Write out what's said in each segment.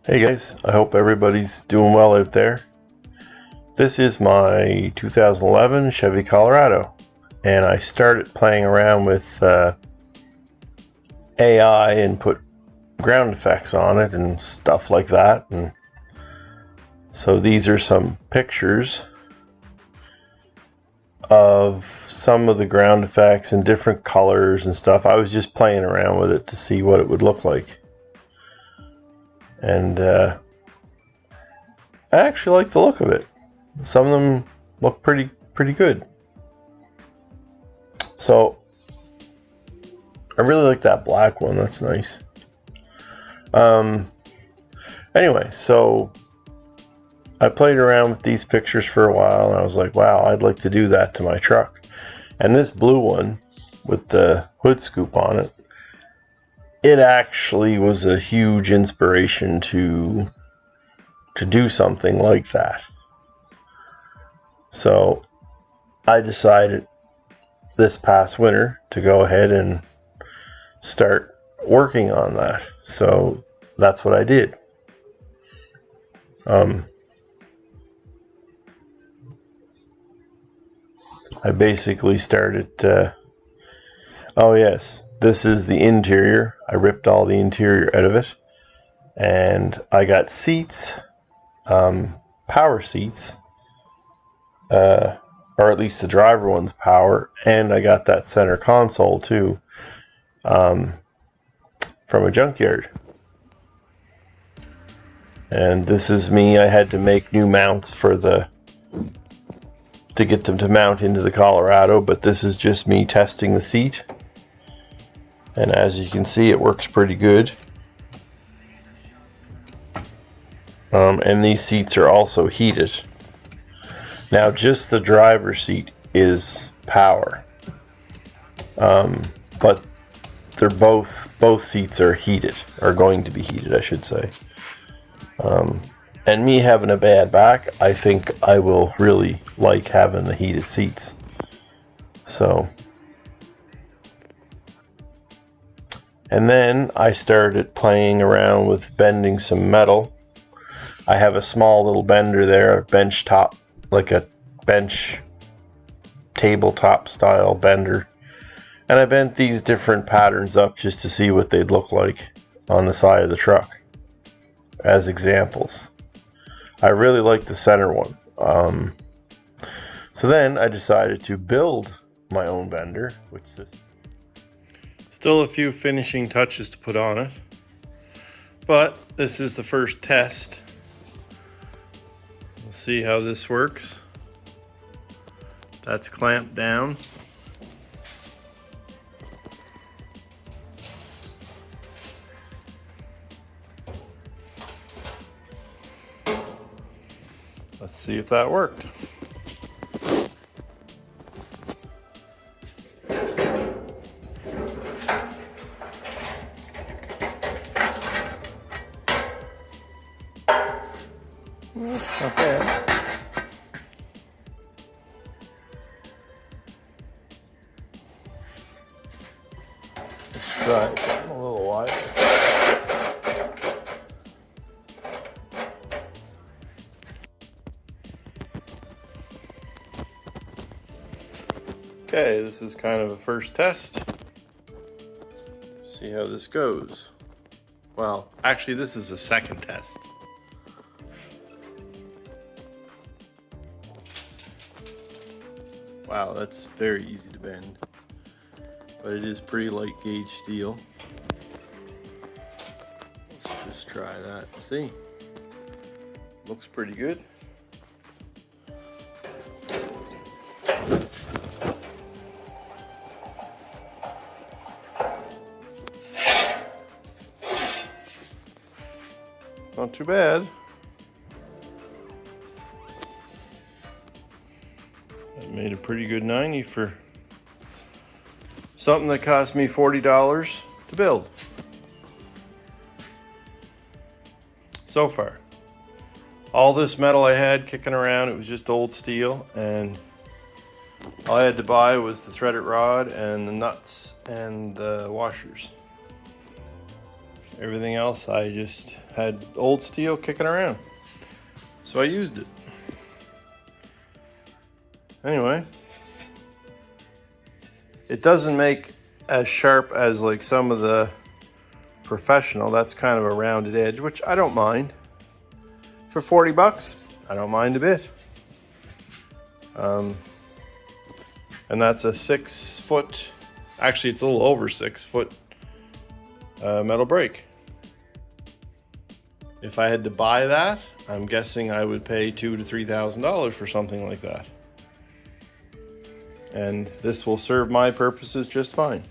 Hey guys, I hope everybody's doing well out there. This is my 2011 Chevy Colorado, and I started playing around with AI and put ground effects on it and stuff like that. And so these are some pictures of some of the ground effects in different colors and stuff. I was just playing around with it to see what it would look like. And I actually like the look of it. Some of them look pretty good. So I really like that black one. That's nice. Anyway, so I played around with these pictures for a while, and I was like, wow, I'd like to do that to my truck. And this blue one with the hood scoop on it, it actually was a huge inspiration to do something like that. So I decided this past winter to go ahead and start working on that. So that's what I did. I basically started oh yes, this is the interior. I ripped all the interior out of it, and I got seats, power seats, or at least the driver one's power, and I got that center console too, from a junkyard. And this is me. I had to make new mounts to get them to mount into the Colorado, but this is just me testing the seat. And as you can see, it works pretty good. And these seats are also heated. Now, just the driver's seat is power. But they're both seats are heated, are going to be heated, I should say. And me having a bad back, I think I will really like having the heated seats. So, and then I started playing around with bending some metal. I have a small little bender there, a bench top, like a bench tabletop style bender. And I bent these different patterns up just to see what they'd look like on the side of the truck as examples. I really like the center one. So then I decided to build my own bender, which is still a few finishing touches to put on it, but this is the first test. We'll see how this works. That's clamped down. Let's see if that worked. Not bad. Let's try something a little wider. Okay, this is kind of a first test. See how this goes. Well, actually this is a second test. Wow, that's very easy to bend, but it is pretty light gauge steel. Let's just try that and see. Looks pretty good. not too bad. That made a pretty good 90 for something that cost me $40 to build. So far. All this metal I had kicking around, it was just old steel, and all I had to buy was the threaded rod and the nuts and the washers. Everything else I just had old steel kicking around. So I used it. Anyway, it doesn't make as sharp as like some of the professional. That's kind of a rounded edge, which I don't mind. For 40 bucks, I don't mind a bit. And that's a 6 foot, actually it's a little over 6 foot metal brake. If I had to buy that, I'm guessing I would pay $2,000 to $3,000 for something like that. And this will serve my purposes just fine.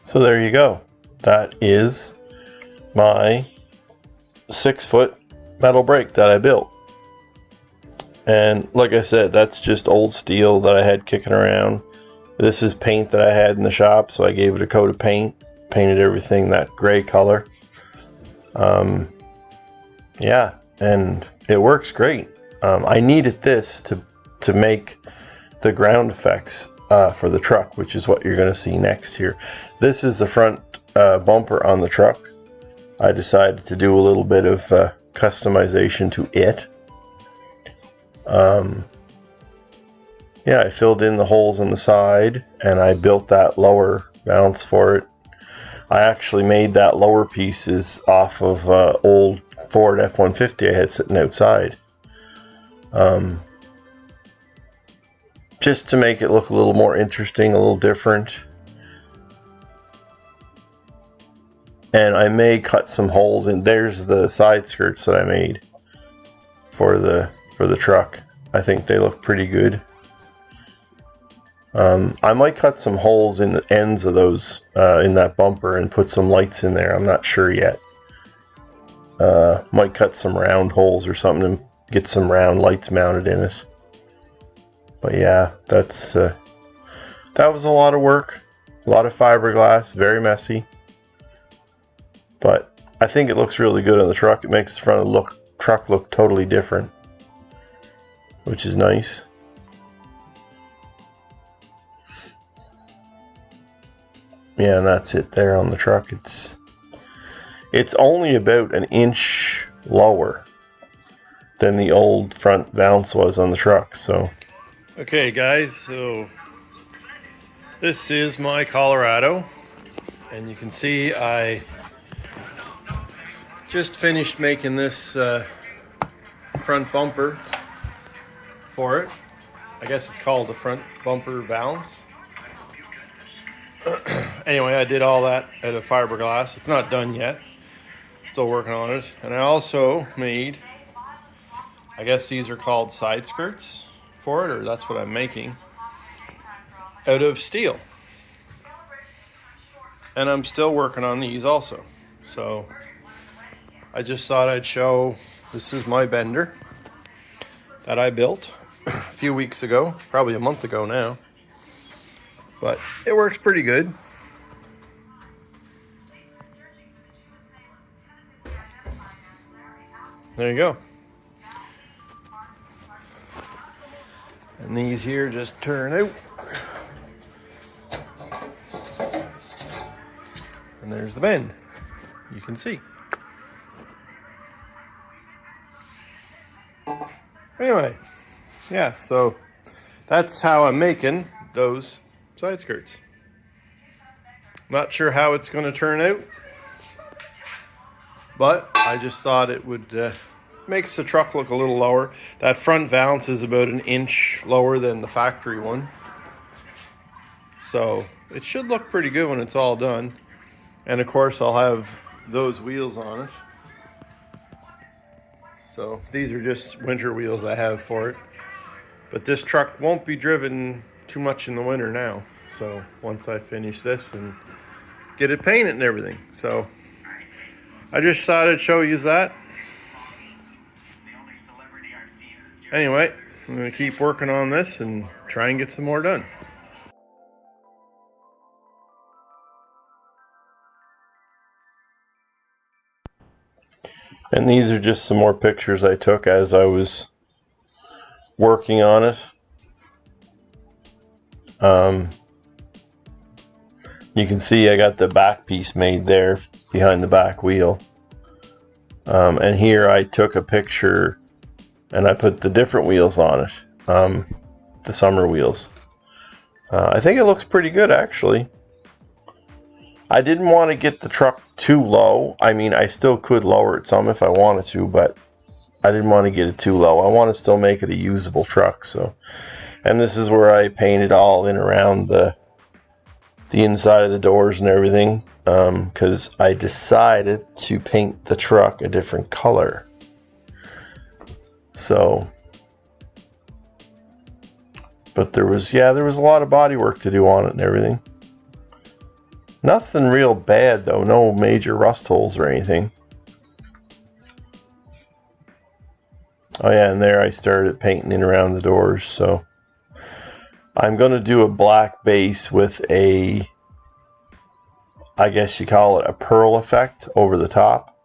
So there you go. That is my 6 foot metal brake that I built. And like I said, that's just old steel that I had kicking around. This is paint that I had in the shop, so I gave it a coat of paint, painted everything that gray color. Yeah, and it works great. I needed this to make the ground effects for the truck, which is what you're going to see next here. This is the front bumper on the truck. I decided to do a little bit of customization to it. Yeah, I filled in the holes in the side and I built that lower valance for it. I actually made that lower pieces off of old Ford F-150 I had sitting outside. Just to make it look a little more interesting, a little different. And I may cut some holes in. There's the side skirts that I made for the truck. I think they look pretty good. I might cut some holes in the ends of those in that bumper and put some lights in there. I'm not sure yet. Might cut some round holes or something and get some round lights mounted in it. But yeah, that was a lot of work, a lot of fiberglass, very messy. But I think it looks really good on the truck. It makes the front of the truck look totally different, which is nice. Yeah, and that's it there on the truck. It's only about an inch lower than the old front valance was on the truck. So okay guys, so this is my Colorado, and you can see I just finished making this front bumper for it. I guess it's called the front bumper valance. Anyway, I did all that out of fiberglass. It's not done yet. Still working on it. And I also made, I guess these are called side skirts for it, or that's what I'm making, out of steel. And I'm still working on these also. So I just thought I'd show, this is my bender that I built a few weeks ago, probably a month ago now. But it works pretty good. There you go. And these here just turn out. And there's the bend. You can see. Anyway, yeah, so that's how I'm making those side skirts. Not sure how it's going to turn out, but I just thought it would makes the truck look a little lower. That front valance is about an inch lower than the factory one, so it should look pretty good when it's all done. And of course I'll have those wheels on it. So these are just winter wheels I have for it, but this truck won't be driven too much in the winter now. So once I finish this and get it painted and everything. So I just thought I'd show you that. Anyway, I'm going to keep working on this and try and get some more done. And these are just some more pictures I took as I was working on it. You can see I got the back piece made there behind the back wheel. And here I took a picture and I put the different wheels on it, the summer wheels. I think it looks pretty good, actually. I didn't want to get the truck too low. I mean, I still could lower it some if I wanted to, but I didn't want to get it too low. I want to still make it a usable truck. So, and this is where I painted all in around the inside of the doors and everything, because I decided to paint the truck a different color. So, but there was a lot of body work to do on it and everything. Nothing real bad though, no major rust holes or anything. Oh yeah, and there I started painting in around the doors. So I'm going to do a black base with a, I guess you call it a pearl effect over the top.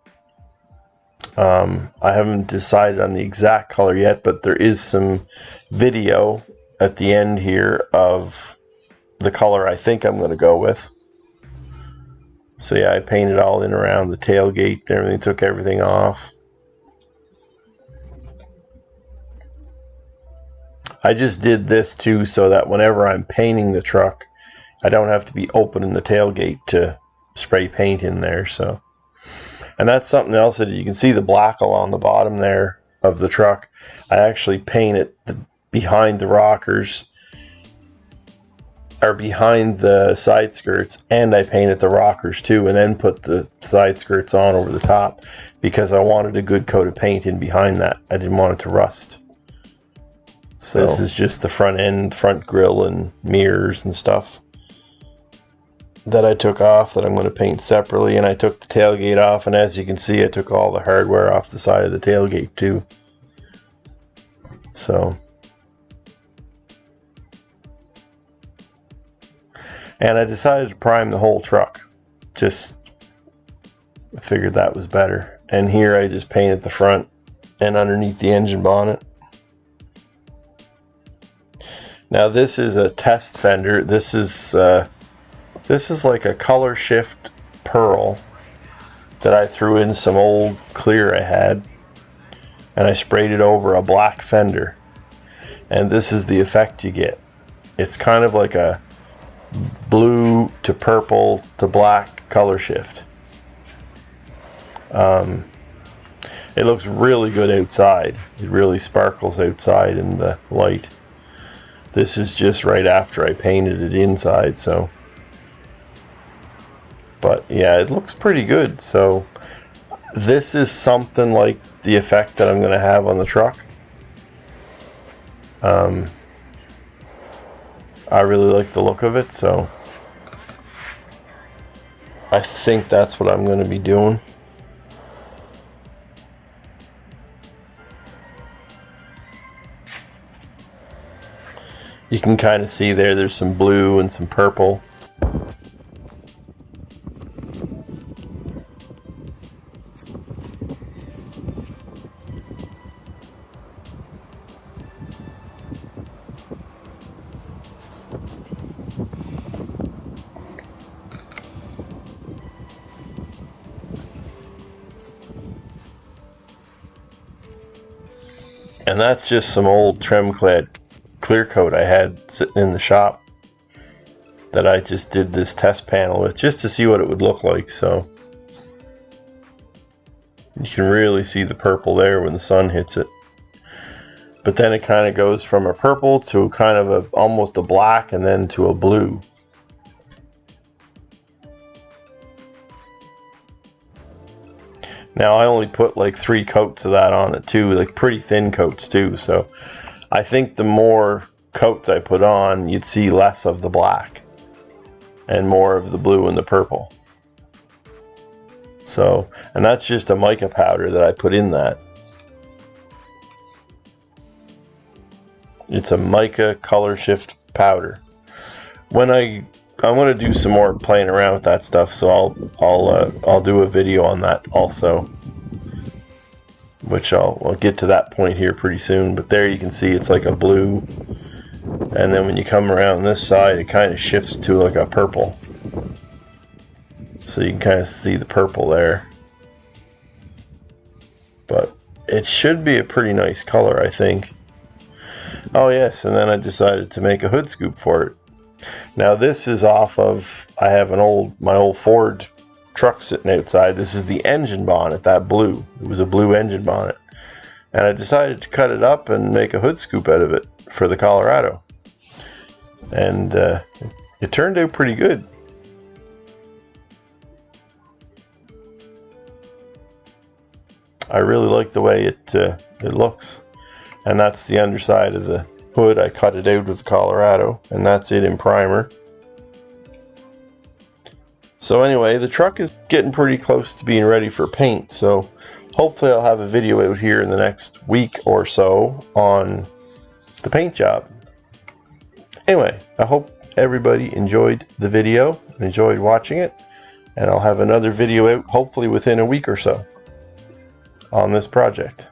I haven't decided on the exact color yet, but there is some video at the end here of the color I think I'm going to go with. So yeah, I painted all in around the tailgate and everything, took everything off. I just did this too so that whenever I'm painting the truck, I don't have to be opening the tailgate to spray paint in there. So, and that's something else that you can see the black along the bottom there of the truck. I actually painted behind the rockers, or behind the side skirts, and I painted the rockers too, and then put the side skirts on over the top because I wanted a good coat of paint in behind that. I didn't want it to rust. So this is just the front end, front grille and mirrors and stuff that I took off that I'm going to paint separately. And I took the tailgate off, and as you can see, I took all the hardware off the side of the tailgate too. So, and I decided to prime the whole truck. Just figured that was better. And here I just painted the front and underneath the engine bonnet. Now this is a test fender. This is like a color shift pearl that I threw in some old clear I had, and I sprayed it over a black fender. And this is the effect you get. It's kind of like a blue to purple to black color shift. It looks really good outside. It really sparkles outside in the light. This is just right after I painted it inside, so. But yeah, it looks pretty good. So this is something like the effect that I'm going to have on the truck. I really like the look of it, so I think that's what I'm going to be doing. You can kind of see there's some blue and some purple. And that's just some old trim-clad clear coat I had sitting in the shop that I just did this test panel with just to see what it would look like. So you can really see the purple there when the sun hits it. But then it kind of goes from a purple to kind of almost a black and then to a blue. Now I only put like 3 coats of that on it too, like pretty thin coats too. So I think the more coats I put on, you'd see less of the black and more of the blue and the purple. So, and that's just a mica powder that I put in that. It's a mica color shift powder. When I want to do some more playing around with that stuff, so I'll do a video on that also, which I'll get to that point here pretty soon. But there you can see it's like a blue, and then when you come around this side, it kind of shifts to like a purple. So you can kind of see the purple there. But it should be a pretty nice color, I think. Oh yes, and then I decided to make a hood scoop for it. Now this is off of, I have my old Ford truck sitting outside. This is the engine bonnet, that blue. It was a blue engine bonnet. And I decided to cut it up and make a hood scoop out of it for the Colorado. And it turned out pretty good. I really like the way it looks. And that's the underside of the hood. I cut it out with the Colorado, and that's it in primer. So anyway, the truck is getting pretty close to being ready for paint, so hopefully I'll have a video out here in the next week or so on the paint job. Anyway, I hope everybody enjoyed the video, enjoyed watching it, and I'll have another video out hopefully within a week or so on this project.